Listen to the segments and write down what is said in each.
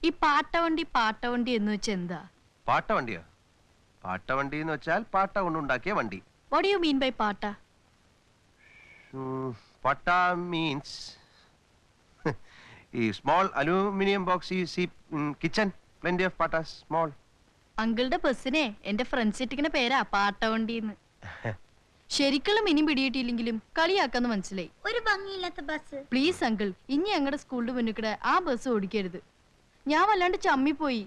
ഈ പാട്ടവണ്ടി പാട്ടവണ്ടി എന്ന് വെച്ചാൽ എന്താ? പാട്ടവണ്ടിയോ? പാട്ടവണ്ടി എന്ന് വെച്ചാൽ പാട്ട കൊണ്ടുണ്ടാക്കിയ വണ്ടി. What do you mean by പാട്ട? പാട്ട മീൻസ് ഈ small aluminium box you see in kitchen. Plenty of patta small. അങ്കിളുടെ ബസ്സിനെ എന്റെ ഫ്രണ്ട്സ് ഇട്ടിക്കുന്ന പേരാ പാട്ടവണ്ടിന്ന്. ശരിക്കുള്ള മിനി പിടിയിട്ടില്ലെങ്കിലും കളിയാക്കാന്ന് മനസ്സിലായി. ഒരു ഭംഗിയില്ലാത്ത ബസ്. പ്ലീസ് അങ്കിൾ, ഇനി ഞങ്ങളുടെ സ്കൂളിന്റെ മുന്നിൽ ആ ബസ് ഓടിക്കരുത്. ഞാൻ വല്ലാണ്ട് ചമ്മിപ്പോയി.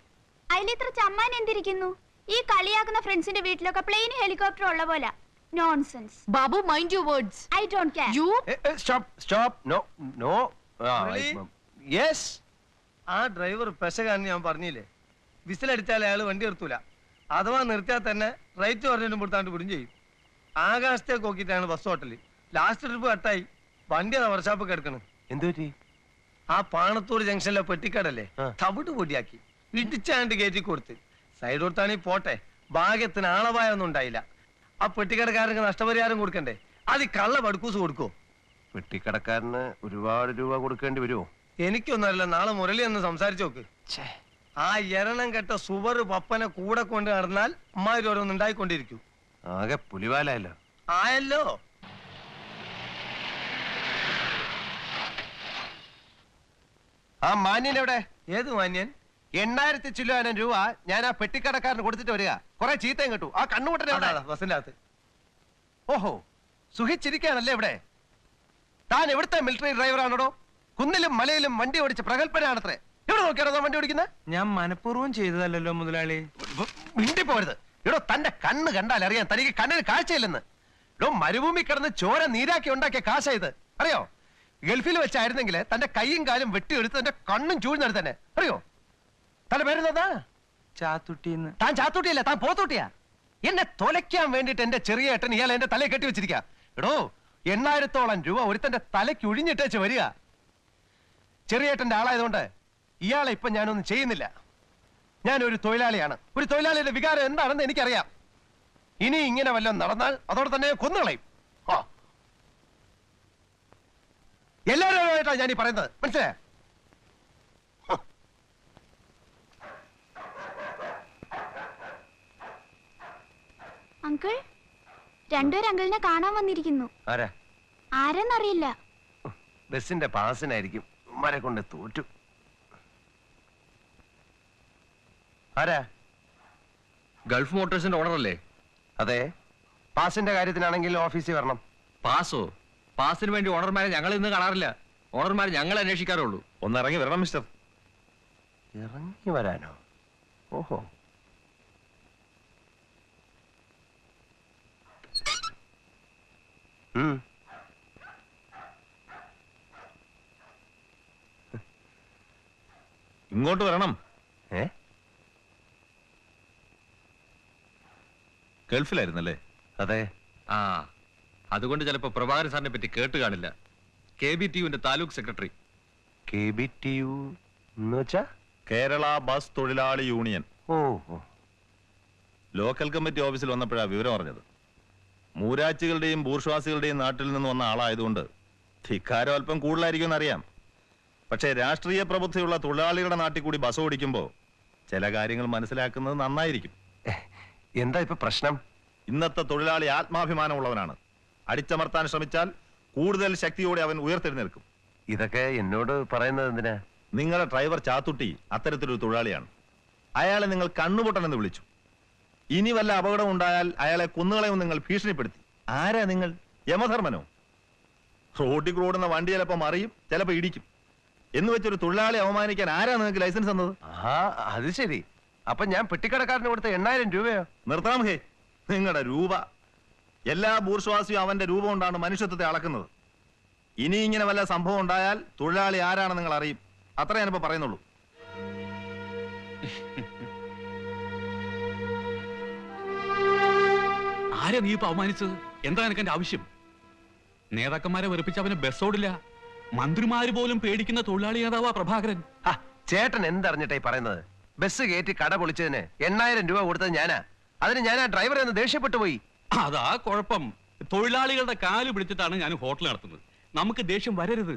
അതിലിത്ര ചമ്മാൻ എന്തിരിക്കുന്നു? ഈ കളിയാക്കുന്ന ഫ്രണ്ട്സിന്റെ വീട്ടിലൊക്കെ പ്ലെയിൻ ഹെലികോപ്റ്റർ ഉള്ള പോലെ. Nonsense. Babu, mind your words. I don't care. You stop. No no. Yes. ആ ഡ്രൈവർ പെശകാന്ന് ഞാൻ പറഞ്ഞില്ലേ. വിസിലടിച്ചാൽ അയാൾ വണ്ടി നിർത്തൂല. അഥവാ നിർത്തിയാൽ തന്നെ റൈറ്റ് പറഞ്ഞിട്ടും കൊടുത്താണ്ട് വിടും ചെയ്യും. ആകാശത്തേക്ക് നോക്കിയിട്ടാണ് ബസ് ഹോട്ടലിൽ. ലാസ്റ്റ് ട്രിപ്പ് കട്ടായി. വണ്ടി അതാ വർഷാപ്പ് കിടക്കണം. എന്തു പറ്റി? ആ പാണത്തൂർ ജംഗ്ഷനിലെ പെട്ടിക്കടല്ലേ, തവിട്ട് പൊടിയാക്കി ഇടിച്ചാണ്ട് കയറ്റി കൊടുത്ത്. സൈഡ് കൊടുത്താണെങ്കിൽ പോട്ടെ, ഭാഗ്യത്തിന് ആളപായൊന്നും ഉണ്ടായില്ല. ആ പെട്ടിക്കടക്കാരന് നഷ്ടപരിഹാരം കൊടുക്കണ്ടേ? അത് കള്ള പടുക്കൂസ് കൊടുക്കോ? പെട്ടിക്കടക്കാരന് ഒരുപാട് രൂപ കൊടുക്കേണ്ടി വരുമോ? എനിക്കൊന്നുമല്ല, നാളെ മുരളി ഒന്ന് സംസാരിച്ചു നോക്ക്. ആ എരണം കെട്ട സുവർ പപ്പനെ കൂടെ കൊണ്ട് നടന്നാൽ അമ്മാതിരി ഓരോന്ന് ഉണ്ടായിക്കൊണ്ടിരിക്കും. ആകെ പുലിവാലല്ലോ. ആയല്ലോ. ആ മാന്യൻ എവിടെ? ഏത് മാന്യൻ? 8000 ചില്ലാനം രൂപ ഞാൻ ആ പെട്ടിക്കടക്കാരന് കൊടുത്തിട്ട് വരിക. കുറെ ചീത്തയും കിട്ടു. ആ കണ്ണുകൂട്ടനെ ബസിന്റെ അകത്ത്. ഓഹോ, സുഖിച്ചിരിക്കാണല്ലേ ഇവിടെ? താൻ എവിടുത്തെ മിലിറ്ററി ഡ്രൈവറാണോ? കുന്നിലും മലയിലും വണ്ടി ഓടിച്ച് പ്രഗത്ഭനാണത്രേ. എവിടെ നോക്കിയാണോ വണ്ടി ഓടിക്കുന്നത്? ഞാൻ മനഃപൂർവ്വം ചെയ്തതല്ലോ മുതലാളി. മിണ്ടി പോരുത്. എടോ, തന്റെ കണ്ണ് കണ്ടാൽ അറിയാം തനിക്ക് കണ്ണിന് കാഴ്ചയില്ലെന്ന്. എടോ, മരുഭൂമി കിടന്ന് ചോര നീരാക്കി ഉണ്ടാക്കിയ കാശായത് അറിയോ? ഗൾഫിൽ വെച്ചായിരുന്നെങ്കിൽ തന്റെ കൈയും കാലും വെട്ടിയെടുത്ത് തന്റെ കണ്ണും ചൂഴ്ന്നെടുത്ത് തന്നെ. അറിയോ? തന്റെ പേരെന്താ? ചാത്തുട്ടിന്ന്. താൻ ചാത്തൂട്ടിയല്ല, താൻ പോത്തൂട്ടിയാ. എന്നെ തൊലയ്ക്കാൻ വേണ്ടിട്ട് എന്റെ ചെറിയ ഏട്ടൻ ഇയാൾ എന്റെ തലയെ കെട്ടി വെച്ചിരിക്കുക. എടോ, 8000-ഓളം രൂപ ഒരുത്തന്റെ തലയ്ക്ക് ഒഴിഞ്ഞിട്ടേച്ച് വരിക. ചെറിയേട്ടന്റെ ആളായതുകൊണ്ട് ഇയാളെ ഇപ്പൊ ഞാനൊന്നും ചെയ്യുന്നില്ല. ഞാനൊരു തൊഴിലാളിയാണ്. ഒരു തൊഴിലാളിയുടെ വികാരം എന്താണെന്ന് എനിക്കറിയാം. ഇനി ഇങ്ങനെ വല്ലതും നടന്നാൽ അതോടെ തന്നെ കൊന്നുകളയും. എല്ലാവരുമായിട്ടാണ് ഞാൻ ഈ പറയുന്നത്, മനസ്സിലായോ? അങ്കിൾ, രണ്ടുപേരും അങ്കിളിനെ കാണാൻ വന്നിരിക്കുന്നു. ആരാ? ആരെന്നറിയില്ല. ബസിന്റെ പാസിനായിരിക്കും. ഉമ്മാരെ കൊണ്ട് തോറ്റു. ആരാ? ഗൾഫ് മോട്ടോഴ്സിന്റെ ഓർഡർ അല്ലേ? അതെ. പാസിന്റെ കാര്യത്തിനാണെങ്കിൽ ഓഫീസിൽ വരണം. പാസോ? പാസിന് വേണ്ടി ഓണർമാരെ ഞങ്ങൾ ഇന്ന് കാണാറില്ല. ഓണർമാരെ ഞങ്ങൾ അന്വേഷിക്കാറുള്ളൂ. ഒന്ന് ഇറങ്ങി വരണം മിസ്റ്റർ. ഇറങ്ങി വരാനോ? ഓഹോ. ഇങ്ങോട്ട് വരണം. ഗൾഫിലായിരുന്നല്ലേ? അതെ. ആ, അതുകൊണ്ട് ചിലപ്പോ പ്രഭാകരൻ സാറിനെ പറ്റി കേട്ട് കാണില്ല. KBTUവിന്റെ താലൂക്ക് സെക്രട്ടറി. KBTU എന്ന് വെച്ചാ കേരള ബസ് തൊഴിലാളി യൂണിയൻ. ഓഹോ. ലോക്കൽ കമ്മിറ്റി ഓഫീസിൽ വന്നപ്പോഴാണ് വിവരം അറിഞ്ഞത്. മൂരാച്ചികളുടെയും ബൂർഷ്വാസികളുടെയും നാട്ടിൽ നിന്ന് വന്ന ആളായതുകൊണ്ട് ധിക്കാരം അല്പം കൂടുതലായിരിക്കും എന്നറിയാം. പക്ഷേ രാഷ്ട്രീയ പ്രബുദ്ധിയുള്ള തൊഴിലാളികളുടെ നാട്ടിൽ കൂടി ബസ് ഓടിക്കുമ്പോൾ ചില കാര്യങ്ങൾ മനസ്സിലാക്കുന്നത് നന്നായിരിക്കും. എന്താ ഇപ്പൊ പ്രശ്നം? ഇന്നത്തെ തൊഴിലാളി ആത്മാഭിമാനമുള്ളവനാണ്. അടിച്ചമർത്താൻ ശ്രമിച്ചാൽ കൂടുതൽ ശക്തിയോടെ അവൻ ഉയർത്തെഴുന്നേൽക്കും. ഇതൊക്കെ എന്നോട് പറയുന്നത് എന്തിനാ? നിങ്ങളുടെ ഡ്രൈവർ ചാത്തുട്ടി അത്തരത്തിലൊരു തൊഴിലാളിയാണ്. അയാളെ നിങ്ങൾ കണ്ണുപൊട്ടനെന്ന് വിളിച്ചു. ഇനി വല്ല അപകടം ഉണ്ടായാൽ അയാളെ കൊന്നുകളയും നിങ്ങൾ ഭീഷണിപ്പെടുത്തി. ആരാ നിങ്ങൾ? യമധർമ്മനോ? റോഡിൽ ഓടുന്ന വണ്ടി ചിലപ്പോ മറിയും, ചിലപ്പോ ഇടിക്കും എന്ന് വെച്ചൊരു തൊഴിലാളി അവമാനിക്കാൻ ആരാ നിങ്ങൾക്ക് ലൈസൻസ് തന്നത്? ആ, അത് ശരി. അപ്പൊ ഞാൻ പെട്ടിക്കടക്കാരന് കൊടുത്ത 8000 രൂപയോ? നിർത്താം ഹേ. നിങ്ങളുടെ രൂപ. എല്ലാ ബൂർഷ്വാസിയും അവന്റെ രൂപം കൊണ്ടാണ് മനുഷ്യത്വത്തെ അളക്കുന്നത്. ഇനി ഇങ്ങനെ വല്ല സംഭവം ഉണ്ടായാൽ തൊഴിലാളി ആരാണെന്ന് നിങ്ങൾ അറിയും. അത്ര ഞാനിപ്പോ പറയുന്നുള്ളൂ. ആരാ നീ ഇപ്പൊ അവമാനിച്ചത്? എന്താ എനിക്ക് എന്റെ ആവശ്യം? നേതാക്കന്മാരെ വെറുപ്പിച്ച് അവന് ബസ്സോടില്ല. മന്ത്രിമാര് പോലും പേടിക്കുന്ന തൊഴിലാളി നേതാവാ പ്രഭാകരൻ. ചേട്ടൻ എന്തറിഞ്ഞിട്ടായി പറയുന്നത്? ബസ് കയറ്റി കട പൊളിച്ചതിന് 8000 രൂപ കൊടുത്തത് ഞാനാ. അതിന് ഞാൻ ആ ഡ്രൈവറെ ഒന്ന് ദേഷ്യപ്പെട്ടു പോയി. അതാ കുഴപ്പം. തൊഴിലാളികളുടെ കാല് പിടിച്ചിട്ടാണ് ഞാൻ ഹോട്ടൽ നടത്തുന്നത്. നമുക്ക് ദേഷ്യം വരരുത്.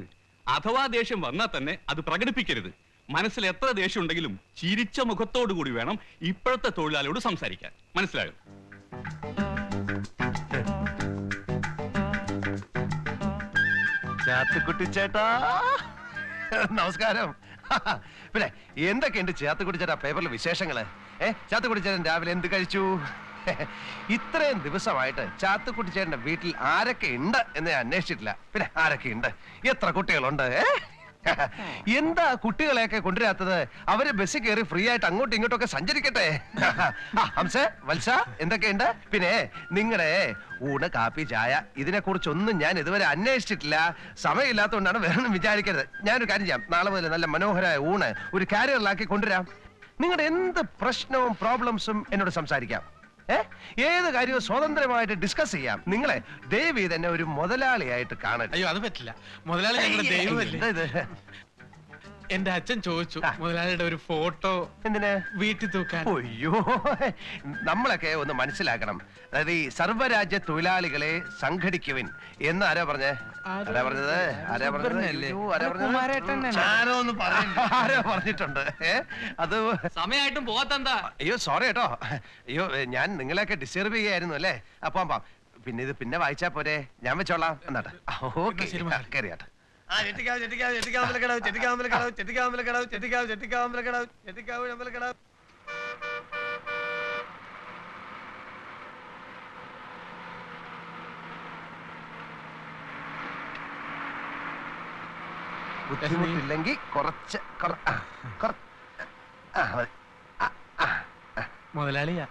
അഥവാ ദേഷ്യം വന്നാൽ തന്നെ അത് പ്രകടിപ്പിക്കരുത്. മനസ്സിൽ എത്ര ദേഷ്യം ഉണ്ടെങ്കിലും ചിരിച്ച മുഖത്തോടു കൂടി വേണം ഇപ്പോഴത്തെ തൊഴിലാളിയോട് സംസാരിക്കാൻ. മനസ്സിലായോ? ചാത്തുക്കുട്ടി ചേട്ടാ നമസ്കാരം. പിന്നെ എന്തൊക്കെയുണ്ട് ചാത്തുക്കുട്ടി ചേട്ടാ പേപ്പറിൽ വിശേഷങ്ങള്? ചാത്തുക്കുട്ടി ചേട്ടൻ രാവിലെ എന്ത് കഴിച്ചു? ഇത്രയും ദിവസമായിട്ട് ചാത്തുക്കുട്ടി ചേട്ടന്റെ വീട്ടിൽ ആരൊക്കെ ഉണ്ട് എന്ന് ഞാൻ അന്വേഷിച്ചിട്ടില്ല. പിന്നെ ആരൊക്കെ ഉണ്ട്, എത്ര കുട്ടികളുണ്ട്? എന്താ കുട്ടികളെയൊക്കെ കൊണ്ടുവരാത്തത്? അവര് ബസ്സിൽ കയറി ഫ്രീ ആയിട്ട് അങ്ങോട്ടും ഇങ്ങോട്ടും ഒക്കെ സഞ്ചരിക്കട്ടെ. ഹംസ, വത്സ, എന്തൊക്കെയുണ്ട്? പിന്നെ നിങ്ങളുടെ ഊണ്, കാപ്പി, ചായ ഇതിനെ കുറിച്ചൊന്നും ഞാൻ ഇതുവരെ അന്വേഷിച്ചിട്ടില്ല. സമയമില്ലാത്തതുകൊണ്ടാണ് വേണമെന്ന് വിചാരിക്കരുത്. ഞാനൊരു കാര്യം ചെയ്യാം, നാളെ മുതൽ നല്ല മനോഹരമായ ഊണ് ഒരു കാരിയറിലാക്കി കൊണ്ടുവരാം. നിങ്ങളുടെ എന്ത് പ്രശ്നവും പ്രോബ്ലംസും എന്നോട് സംസാരിക്കാം. ഏത് കാര്യവും സ്വതന്ത്രമായിട്ട് ഡിസ്കസ് ചെയ്യാം. നിങ്ങളെ ദയവ് തന്നെ ഒരു മുതലാളിയായിട്ട് കാണരുത്. അയ്യോ അത് പറ്റില്ല, മുതലാളി ഞങ്ങളുടെ ദൈവമല്ലേ. എന്റെ അച്ഛൻ ചോദിച്ചു മുതലാളിയുടെ ഒരു ഫോട്ടോ എന്തിന് വീട്ടിൽ തൂക്കാൻ. അയ്യോ, നമ്മളൊക്കെ ഒന്ന് മനസ്സിലാക്കണം. അതായത് ഈ സർവ്വരാജ്യ തൊഴിലാളികളെ സംഘടിക്കുവിൻ എന്ന് ആരാ പറഞ്ഞത്? ആരാ പറഞ്ഞിട്ടുണ്ട്? അത് സമയമായിട്ടും പോകാത്തെന്താ? അയ്യോ സോറി കേട്ടോ. അയ്യോ ഞാൻ നിങ്ങളെയൊക്കെ ഡിസ്റ്റർബ് ചെയ്യായിരുന്നു അല്ലേ. അപ്പം പിന്നെ ഇത് പിന്നെ വായിച്ചാ പോരെ, ഞാൻ വെച്ചോളാം എന്നാട്ടെ. ഓക്കെ കയറിയാട്ടെ. ബുദ്ധിമുട്ടില്ലെങ്കിൽ കുറച്ച് മുതലാളിയാ.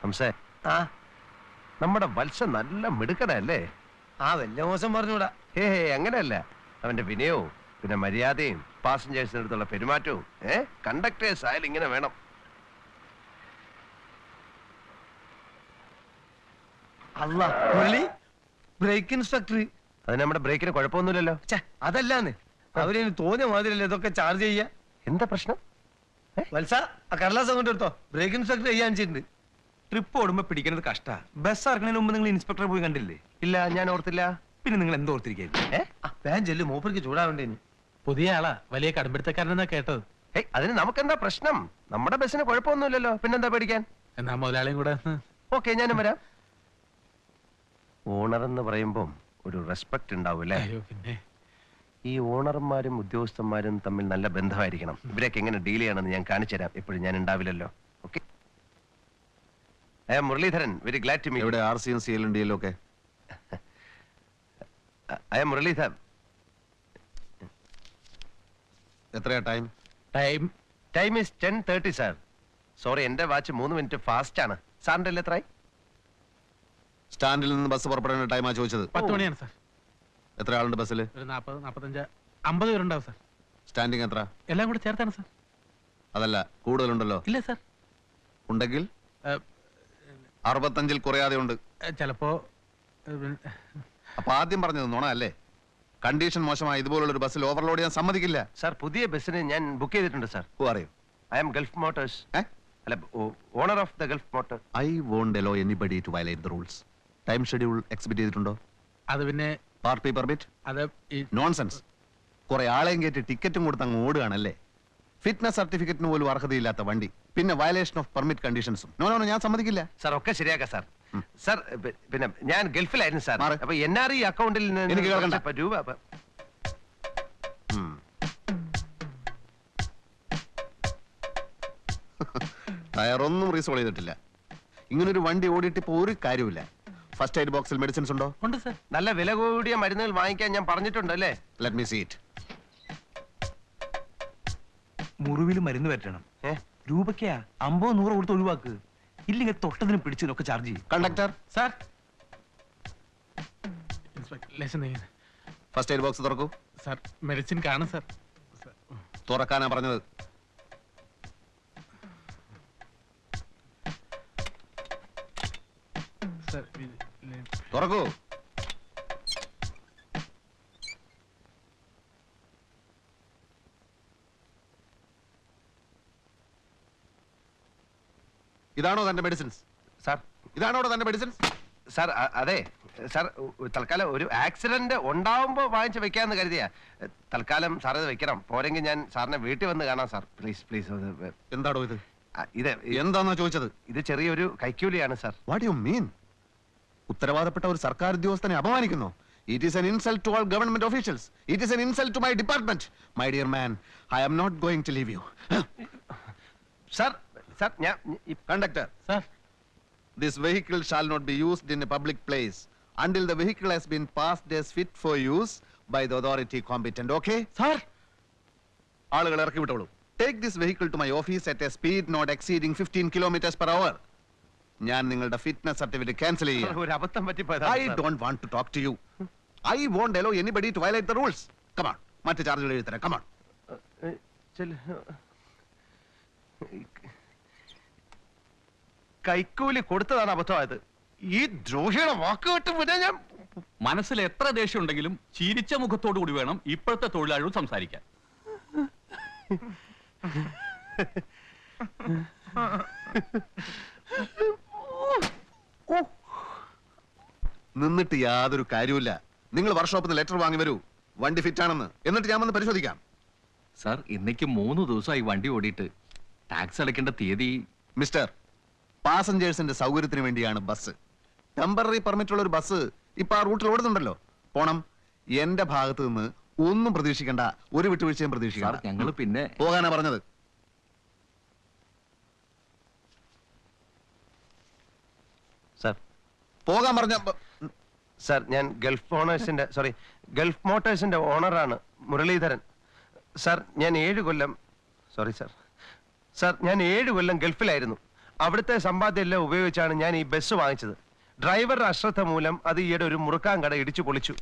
ഹംസേ, നമ്മുടെ വത്സ നല്ല മിടുക്കനല്ലേ? വലിയ മോശം പറഞ്ഞൂടാ. അങ്ങനെയല്ല, അവന്റെ വിനയവും പിന്നെ മര്യാദയും പാസഞ്ചേഴ്സിന് അടുത്തുള്ള പെരുമാറ്റവും കണ്ടക്ടേഴ്സ് ആയാലും ഇങ്ങനെ വേണം. അല്ല ബ്രേക്ക് ഇൻസ്പെക്ടർ, അത് നമ്മുടെ ബ്രേക്കിന് കുഴപ്പമൊന്നുമില്ലല്ലോ. അതല്ലാന്ന് അവര് തോന്നിയ മാതിരിയല്ലേ ഇതൊക്കെ ചാർജ് ചെയ്യാ. എന്താ പ്രശ്നം? വത്സ, ആ കടലാസ് അങ്ങോട്ട് എടുത്തോ. ബ്രേക്ക് ഇൻസ്പെക്ടർ ചെയ്യാൻ വെച്ചിട്ടുണ്ട്. ട്രിപ്പ് ഓടുമ്പോ പിടിക്കുന്നത് കഷ്ടാ. ബസ് ഇറങ്ങുന്നതിന് മുമ്പ് നിങ്ങൾ ഇൻസ്പെക്ടറെ പോയി കണ്ടില്ലേ? ഇല്ല, ഞാൻ ഓർത്തില്ല. പിന്നെ നിങ്ങൾ എന്തോർത്തിരിക്കുന്നു? വേൻ ചെല്ലു, മൂപ്പർക്ക് ചൂടാവേണ്ടേന്. പുതിയ ആളാ, വലിയ കടുംപിടുത്തക്കാരനെന്നാ കേട്ടത്. അതിന് നമുക്കെന്താ പ്രശ്നം? നമ്മുടെ ബസ്സിന് കുഴപ്പമൊന്നുമില്ലല്ലോ, പിന്നെന്താ പേടിക്കാൻ? എന്നാ മുതലാളിയും കൂടെ ഓക്കെ, ഞാനും വരാം. ഓണർ എന്ന് പറയുമ്പം ഒരു റെസ്പെക്ട് ഉണ്ടാവൂല്ലേ? പിന്നെ ഈ ഓണർമാരും ഉദ്യോഗസ്ഥന്മാരും തമ്മിൽ നല്ല ബന്ധമായിരിക്കണം. ഇവരൊക്കെ എങ്ങനെ ഡീൽ ചെയ്യണമെന്ന് ഞാൻ കാണിച്ചു തരാം. എപ്പോഴും ഞാൻ ഉണ്ടാവില്ലല്ലോ. Okay, Muraleedharan, very glad to meet. ഇവിടെ RC യും CL&DL ഒക്കെ ഐ എം മുരളീധരൻ. എത്രയാ time? Time is 10:30 sir. Sorry, എന്റെ വാച്ച് 3 മിനിറ്റ് ഫാസ്റ്റ് ആണ്. സാറിന്റെ എത്രയായി? സ്റ്റാൻഡിൽ നിന്ന് ബസ് പുറപ്പെടേണ്ട ടൈമാ ചോദിച്ചത്. 10 മണിയാണ് സാർ. എത്ര ആളുണ്ട് ബസ്സിൽ? ഒരു 40, 45, 50 പേരുണ്ടാവും സാർ. സ്റ്റാൻഡിങ് എത്ര? എല്ലാം കൂടെ ചേർത്താണ് സാർ. അതല്ല, കൂടുതലുണ്ടല്ലോ. ഇല്ല സാർ, ഉണ്ടെങ്കിൽ 65-ൽ കുറയാതെ ഉണ്ട്. ചിലപ്പോ. അപ്പൊ ആദ്യം പറഞ്ഞത് നുണ അല്ലേ? കണ്ടീഷൻ മോശമായി ഇതുപോലുള്ള ഒരു ബസ്സിൽ ഓവർലോഡ് ചെയ്യാൻ സമ്മതിക്കില്ല. സാർ, പുതിയ ബസ്സിന് ഞാൻ ബുക്ക് ചെയ്തിട്ടുണ്ട് സാർ. അറിയോ? I am Gulf Motors. അല്ല, owner of the Gulf Motor. I won't allow anybody to violate the rules. Time schedule exhibit ചെയ്തിട്ടുണ്ടോ? അത് പിന്നെ പാർട്ടി പെർമിറ്റ്? അത് നോൺസെൻസ്. കുറെ ആളെയും കയറ്റി ടിക്കറ്റും കൊടുത്ത് അങ്ങ് ഓടുകയാണല്ലേ. ഫിറ്റ്നസ് സർട്ടിഫിക്കറ്റിന് പോലും അർഹതയില്ലാത്ത വണ്ടി, പിന്നെ വയലേഷൻ ഓഫ് പെർമിറ്റ് കണ്ടീഷൻസും. നോ, ഞാൻ സമ്മതിക്കില്ല. സാർ, ഒക്കെ ശരിയാക്കാം സാർ. സാർ, പിന്നെ ഞാൻ ഗൾഫിലായിരുന്നു സാർ. മാറ്. അപ്പൊ NRE അക്കൗണ്ടിൽ എനിക്ക് കേൾക്കണ്ട. രൂപ ടയറൊന്നും റീസോൾവ് ചെയ്തിട്ടില്ല. ഇങ്ങനൊരു വണ്ടി ഓടിയിട്ട് ഇപ്പൊ ഒരു കാര്യമില്ല. ഫസ്റ്റ് എയ്ഡ് ബോക്സിൽ മെഡിസിൻസ് ഉണ്ടോ? ഉണ്ട് സാർ. നല്ല വില കൂടിയ മരുന്നുകൾ വാങ്ങിക്കാൻ ഞാൻ പറഞ്ഞിട്ടുണ്ട് അല്ലേ? Let me see it. മുറിവിൽ മരുന്ന് പറ്റണം. രൂപയ്ക്കാ 50-100 കൊടുത്ത് ഒഴിവാക്ക്. ഇല്ലെങ്കിൽ തൊട്ടതിനും പിടിച്ചതിനൊക്കെ ചാർജ് ചെയ്യും. Conductor sir, inspector first aid box തുറക്കൂ. സാർ, മെഡിസിൻ കാണും സാർ. തുറക്കാനാ പറഞ്ഞത്. സാർ, തുറക്കൂ. ഇതാണോ തന്റെ മെഡിസിൻസ്? സാർ, ഇതാണോ തന്റെ മെഡിസിൻസ്? സാർ, അതെ, സാർ തൽക്കാലം ഒരു ആക്സിഡന്റ് ഉണ്ടാവുമ്പോ വാങ്ങിച്ച് വെക്കാന്ന് കരുതിയാ. തൽക്കാലം സാർ ഇത് വെക്കണം. പോരെങ്കിൽ ഞാൻ സാറിനെ വീട്ടിൽ വന്ന് കാണാം സാർ. Please please. എന്താടോ ഇത്? ഇത് എന്താന്നാ ചോദിച്ചത്? ഇത് ചെറിയൊരു കൈക്കൂലിയാണ് സാർ. What you mean? ഉത്തരവാദപ്പെട്ട ഒരു സർക്കാർ ഉദ്യോഗസ്ഥനെ അപമാനിക്കുന്നു. It is an insult to all government officials. It is an insult to my department. My dear man, I am not going to leave you. Sir sir ഞാൻ Conductor, Sir. this vehicle shall not be used in a public place until the vehicle has been passed as fit for use by the authority competent. Okay? Sir. ആളുകൾ ഇറക്കി വിട്ടോളൂ. Take this vehicle to my office at a speed not exceeding 15 kilometers per hour. ഞാൻ നിങ്ങളുടെ fitness certificate cancel ചെയ്യാം. ഒരു അബദ്ധം പറ്റി I don't want to talk to you. I won't allow anybody to violate the rules. Come on. മറ്റു ചാർജുകൾ എഴുതി തരാം. Come on. കൈക്കൂലി കൊടുത്തതാണ് അബദ്ധമായത്. ഈ ദ്രോഹിയുടെ വാക്ക് കേട്ട് പിന്നെ ഞാൻ മനസ്സിൽ എത്ര ദേഷ്യം ഉണ്ടെങ്കിലും ചിരിച്ച മുഖത്തോടു കൂടി വേണം ഇപ്പോഴത്തെ തൊഴിലാളികൾ സംസാരിക്കാൻ. നിന്നിട്ട് യാതൊരു കാര്യമില്ല. നിങ്ങൾ വർക്ക്ഷോപ്പിൽ നിന്ന് ലെറ്റർ വാങ്ങി വരൂ, വണ്ടി ഫിറ്റ് ആണെന്ന്. എന്നിട്ട് ഞാൻ വന്ന് പരിശോധിക്കാം. സാർ ഇന്നേക്ക് 3 ദിവസമായി വണ്ടി ഓടിയിട്ട് ടാക്സ് അടയ്ക്കേണ്ട തീയതി. മിസ്റ്റർ, പാസഞ്ചേഴ്സിന്റെ സൗകര്യത്തിന് വേണ്ടിയാണ് ബസ്. ടെമ്പററി പെർമിറ്റ് ഉള്ള ഒരു ബസ് ഇപ്പൊ ആ റൂട്ടിൽ ഓടുന്നുണ്ടല്ലോ. പോണം. എന്റെ ഭാഗത്ത് നിന്ന് ഒന്നും പ്രതീക്ഷിക്കണ്ട, ഒരു വിട്ടുവീഴ്ചയും സാർ പ്രതീക്ഷിക്കണ്ട. ഞങ്ങൾ പിന്നെ പോകാനാ പറഞ്ഞത്. സാർ പോകാൻ പറഞ്ഞ സാർ ഞാൻ ഗൾഫ് മോട്ടോഴ്സിന്റെ ഓണറാണ് മുരളീധരൻ. സാർ ഞാൻ 7 കൊല്ലം ഞാൻ 7 കൊല്ലം ഗൾഫിലായിരുന്നു. അവിടുത്തെ സമ്പാദ്യം എല്ലാം ഉപയോഗിച്ചാണ് ഞാൻ ഈ ബസ് വാങ്ങിച്ചത്. ഡ്രൈവറുടെ അശ്രദ്ധ മൂലം അത് ഈയിടെ ഒരു മുറുക്കാൻ കട ഇടിച്ചു പൊളിച്ചു.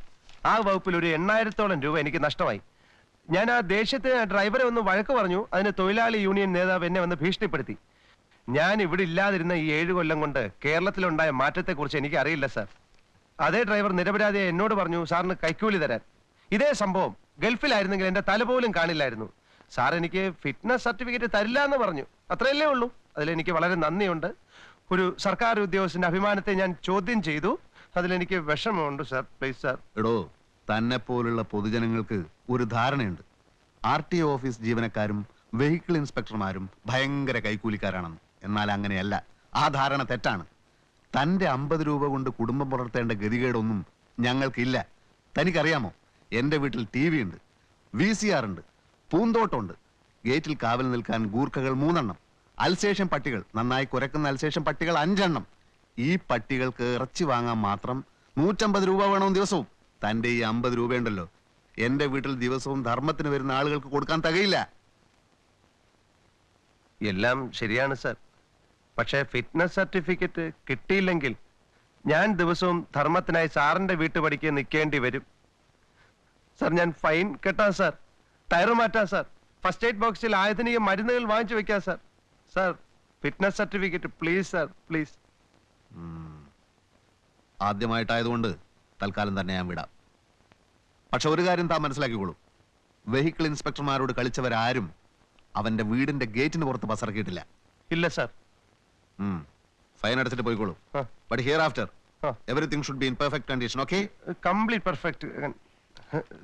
ആ വകുപ്പിൽ ഒരു 8,000-ഓളം രൂപ എനിക്ക് നഷ്ടമായി. ഞാൻ ആ ദേഷ്യത്തിന് ഡ്രൈവറെ ഒന്ന് വഴക്ക് പറഞ്ഞു. അതിന് തൊഴിലാളി യൂണിയൻ നേതാവ് എന്നെ വന്ന് ഭീഷണിപ്പെടുത്തി. ഞാൻ ഇവിടെ ഇല്ലാതിരുന്ന ഈ 7 കൊല്ലം കൊണ്ട് കേരളത്തിലുണ്ടായ മാറ്റത്തെക്കുറിച്ച് എനിക്ക് അറിയില്ല സാർ. അതേ ഡ്രൈവർ നിരപരാധിയെ എന്നോട് പറഞ്ഞു സാറിന് കൈക്കൂലി തരാൻ. ഇതേ സംഭവം ഗൾഫിലായിരുന്നെങ്കിൽ എന്റെ തല പോലും കാണില്ലായിരുന്നു. സാർ എനിക്ക് ഫിറ്റ്നസ് സർട്ടിഫിക്കറ്റ് തരില്ല എന്ന് പറഞ്ഞു. അത്രയല്ലേ ഉള്ളൂ. അതിലെനിക്ക് വളരെ നന്ദിയുണ്ട്. ഒരു സർക്കാർ ഉദ്യോഗസ്ഥന്റെ അഭിമാനത്തെ ഞാൻ ചോദ്യം ചെയ്തു. അതിലെനിക്ക് വിഷമമുണ്ട് സാർ. Please sir. എടോ, തന്നെ പോലുള്ള പൊതുജനങ്ങൾക്ക് ഒരു ധാരണയുണ്ട്. RTO ഓഫീസ് ജീവനക്കാരും വെഹിക്കിൾ ഇൻസ്പെക്ടർമാരും ഭയങ്കര കൈക്കൂലിക്കാരാണെന്ന്. എന്നാൽ അങ്ങനെയല്ല. ആ ധാരണ തെറ്റാണ്. തന്റെ 50 രൂപ കൊണ്ട് കുടുംബം പുലർത്തേണ്ട ഗതികേടൊന്നും ഞങ്ങൾക്കില്ല. തനിക്കറിയാമോ, എന്റെ വീട്ടിൽ TV ഉണ്ട്, VCR ഉണ്ട്, പൂന്തോട്ടമുണ്ട്. ഗേറ്റിൽ കാവൽ നിൽക്കാൻ ഗൂർഖകൾ 3 എണ്ണം, അൽസേഷൻ പട്ടികൾ, നന്നായി കുരക്കുന്ന അൽസേഷൻ പട്ടികൾ 5 എണ്ണം. ഈ പട്ടികൾക്ക് ഇറച്ചി വാങ്ങാൻ മാത്രം 150 രൂപ വേണം ദിവസവും. തന്റെ ഈ 50 രൂപയുണ്ടല്ലോ, എന്റെ വീട്ടിൽ ദിവസവും ധർമ്മത്തിന് വരുന്ന ആളുകൾക്ക് കൊടുക്കാൻ തികയില്ല. എല്ലാം ശരിയാണ് സാർ. പക്ഷേ ഫിറ്റ്നസ് സർട്ടിഫിക്കറ്റ് കിട്ടിയില്ലെങ്കിൽ ഞാൻ ദിവസവും ധർമ്മത്തിനായി സാറിന്റെ വീട്ടുപടിക്ക് നിൽക്കേണ്ടി വരും സാർ. ഞാൻ ഫൈൻ കെട്ടാം സാർ, ടയർ മാറ്റാം സാർ, ഫസ്റ്റ് എയ്ഡ് ബോക്സിൽ ആധുനിക മരുന്നുകൾ വാങ്ങിച്ചു വെക്കാം sir. Sir fitness certificate please sir, please. ആദ്യമായിട്ടായതുകൊണ്ട് തൽക്കാലം തന്നെ ഞാൻ വിടാം. പക്ഷെ ഒരു കാര്യം താൻ മനസ്സിലാക്കിക്കോളൂ, വെഹിക്കിൾ ഇൻസ്പെക്ടർമാരോട് കളിച്ചവരാരും അവന്റെ വീടിന്റെ ഗേറ്റിന് പുറത്ത് ബസ്സിറക്കിയിട്ടില്ല. ഇല്ല സാർ. ഫൈൻ അടച്ചിട്ട് പോയിക്കോളൂ. But here after everything should be in perfect condition. Okay? Complete perfect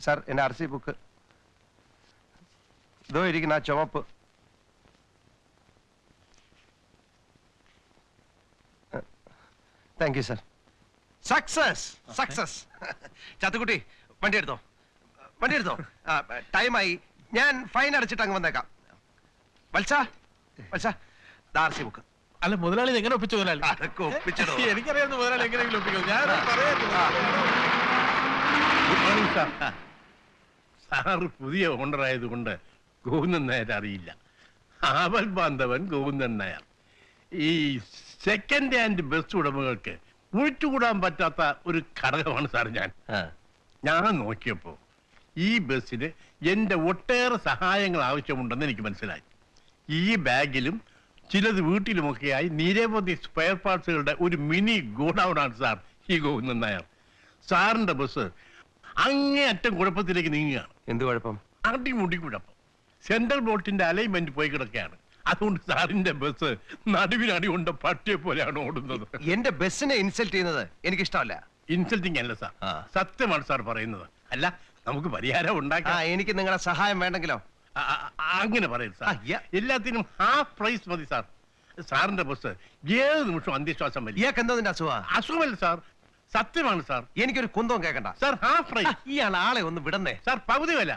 sir. എന്റെ RC ബുക്ക് ഇതോ ഇരിക്കുന്ന ആ ചുവപ്പ്. Thank you sir. Success. Chathukutty വണ്ടി എടുത്തോ. ടൈമായി. ഞാൻ ഫൈൻ അടച്ചിട്ട് അങ്ങ് വന്നേക്കാം. വത്സ RC ബുക്ക്. അല്ല മുതലാളി എങ്ങനെ ഒപ്പിച്ചു? മുതലാളി അതൊക്കെ ഒപ്പിച്ചിടോ. എനിക്കറിയാവുന്ന മുതലാളി എങ്ങനെയെങ്കിലും ഒപ്പിക്കും. ഞാൻ സാറ് പുതിയ ഓണർ ആയതുകൊണ്ട് ഗോവിന്ദൻ നായർ അറിയില്ല. ആവൽ ബാന്ധവൻ ഗോവിന്ദൻ നായർ. ഈ സെക്കൻഡ് ഹാൻഡ് ബസ് ഉടമകൾക്ക് ഒഴിച്ചുകൂടാൻ പറ്റാത്ത ഒരു ഘടകമാണ് സാർ. ഞാൻ നോക്കിയപ്പോ ഈ ബസ്സിന് എന്റെ ഒട്ടേറെ സഹായങ്ങൾ ആവശ്യമുണ്ടെന്ന് എനിക്ക് മനസ്സിലായി. ഈ ബാഗിലും ചിലത് വീട്ടിലുമൊക്കെയായി നിരവധി സ്പെയർ പാർട്സുകളുടെ ഒരു മിനി ഗോഡൌണാണ് സാർ ഈ ഗോവിന്ദൻ നായർ. സാറിന്റെ ബസ് അങ്ങേയറ്റം കുഴപ്പത്തിലേക്ക് നീങ്ങുകയാണ്. എന്ത് കുഴപ്പം? അടിമുടി കുഴപ്പം. സെൻട്രൽ ബോൾട്ടിന്റെ അലൈൻമെന്റ് പോയി കിടക്കുകയാണ്. അതുകൊണ്ട് സാറിന്റെ ബസ് നടുവിനടി കൊണ്ട് പട്ടിയെ പോലെയാണ് ഓടുന്നത്. എന്റെ ബസ്സിനെ ഇൻസൾട്ട് ചെയ്യുന്നത് എനിക്കിഷ്ടമല്ല. ഇൻസൾട്ടിങ് അല്ല സാർ, സത്യമാണ് സാർ പറയുന്നത്. അല്ല, നമുക്ക് പരിഹാരം ഉണ്ടാക്കാം. എനിക്ക് നിങ്ങളുടെ സഹായം വേണ്ടെങ്കിലോ? അങ്ങനെ പറയും സാർ. എല്ലാത്തിനും ഹാഫ് പ്രൈസ് മതി സാർ. സാറിന്റെ ബസ് ഏത് നിമിഷം അന്ത്യശ്വാസം വരും. ഇയാൾക്ക് എന്തോ നിന്റെ അസുഖമല്ല സാർ, സത്യമാണ് സാർ. എനിക്കൊരു കുന്തവും കേൾക്കണ്ട സാർ. Half price. ഇയാൾ ആളെ ഒന്ന് വിടന്നേ സാർ. പകുതി വില.